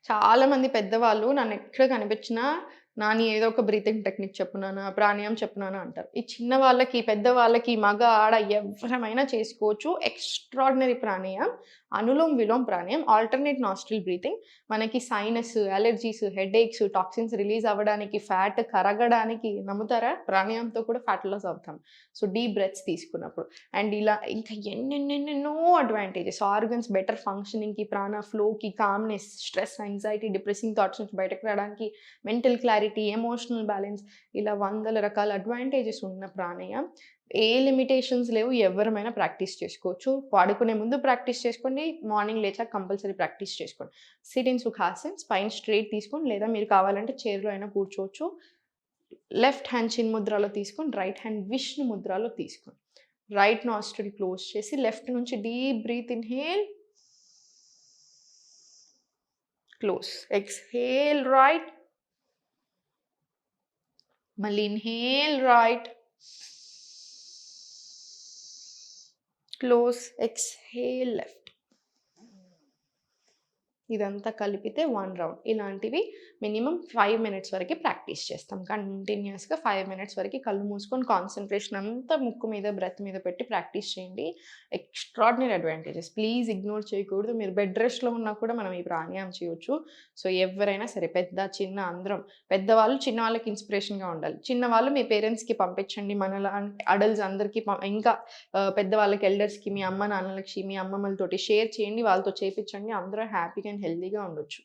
చాలామంది పెద్దవాళ్ళు నన్నెక్కడ కనిపించినా, నాని ఏదో ఒక బ్రీతింగ్ టెక్నిక్ చెప్పు నాన్న, ప్రాణాయామం చెప్పు నాన్న అంటారు. ఈ చిన్న వాళ్ళకి, పెద్దవాళ్ళకి, మగ, ఆడ ఎవ్వరమైనా చేసుకోవచ్చు. ఎక్స్‌ట్రార్డినరీ ప్రాణాయామం. అనులోమ్, విలోమ్ ప్రాణాయామం. Alternate nostril breathing. మనకి sinus, allergies, headaches, toxins release అవ్వడానికి, ఫ్యాట్ కరగడానికి నమ్ముతారా? ప్రాణాయామంతో కూడా ఫ్యాట్ లాస్ అవుతాం. సో, డీప్ బ్రెత్స్ తీసుకున్నప్పుడు. అండ్ ఇలా ఇంకా ఎన్నెన్నెన్నెన్నో అడ్వాంటేజెస్. ఆర్గన్స్ బెటర్ ఫంక్షనింగ్‌కి, ప్రాణ ఫ్లోకి, calmness, stress, anxiety, depressing thoughts నుంచి బయటకు రావడానికి, మెంటల్ క్లారిటీ, ఎమోషనల్ బ్యాలెన్స్ ఇలా వందల రకాల అడ్వాంటేజెస్ ఉన్న ప్రాణాయామం. ఏ లిమిటేషన్స్ లేవు. ఎవరమైనా ప్రాక్టీస్ చేసుకోవచ్చు. పడుకునే ముందు ప్రాక్టీస్ చేసుకోండి. మార్నింగ్ లేచాక కంపల్సరీ ప్రాక్టీస్ చేసుకోండి. Sit in sukhasan. Spine straight తీసుకోండి. లేదా మీరు కావాలంటే చైర్‌లో అయినా కూర్చోవచ్చు. లెఫ్ట్ హ్యాండ్ చిన్ ముద్రలో తీసుకొని, రైట్ హ్యాండ్ విష్ణు ముద్రలో తీసుకోండి. రైట్ నాస్ట్రిల్ క్లోజ్ చేసి, లెఫ్ట్ నుంచి deep breath inhale, close. Exhale right. మళ్ళీ inhale right. Close. Exhale left. ఇదంతా కలిపితే 1 రౌండ్. ఇలాంటివి మినిమమ్ 5 మినిట్స్ వరకి ప్రాక్టీస్ చేస్తాం. కంటిన్యూయస్‌గా 5 మినిట్స్ వరకి కళ్ళు మూసుకొని కాన్సంట్రేషన్ అంతా ముక్కు మీద, బ్రెత్ మీద పెట్టి ప్రాక్టీస్ చేయండి. Extraordinary advantages. ప్లీజ్ ఇగ్నోర్ చేయకూడదు. మీరు బెడ్ రెస్ట్‌లో ఉన్నా కూడా మనం ఈ ప్రాణాయామం చేయొచ్చు. సో, ఎవ్వరైనా సరే పెద్ద, చిన్న అందరం. పెద్దవాళ్ళు చిన్నవాళ్ళకి ఇన్‌స్పిరేషన్‌గా ఉండాలి. చిన్నవాళ్ళు మీ పేరెంట్స్‌కి పంపించండి. మనలాంటి అడల్ట్స్ అందరికీ ఇంకా పెద్దవాళ్ళకి ఎల్డర్స్‌కి, మీ అమ్మ నాన్నలకి, మీ అమ్మమ్మలతోటి షేర్ చేయండి. వాళ్ళతో చేపించండి. అందరూ హ్యాపీగా అండ్ హెల్తీగా ఉండొచ్చు.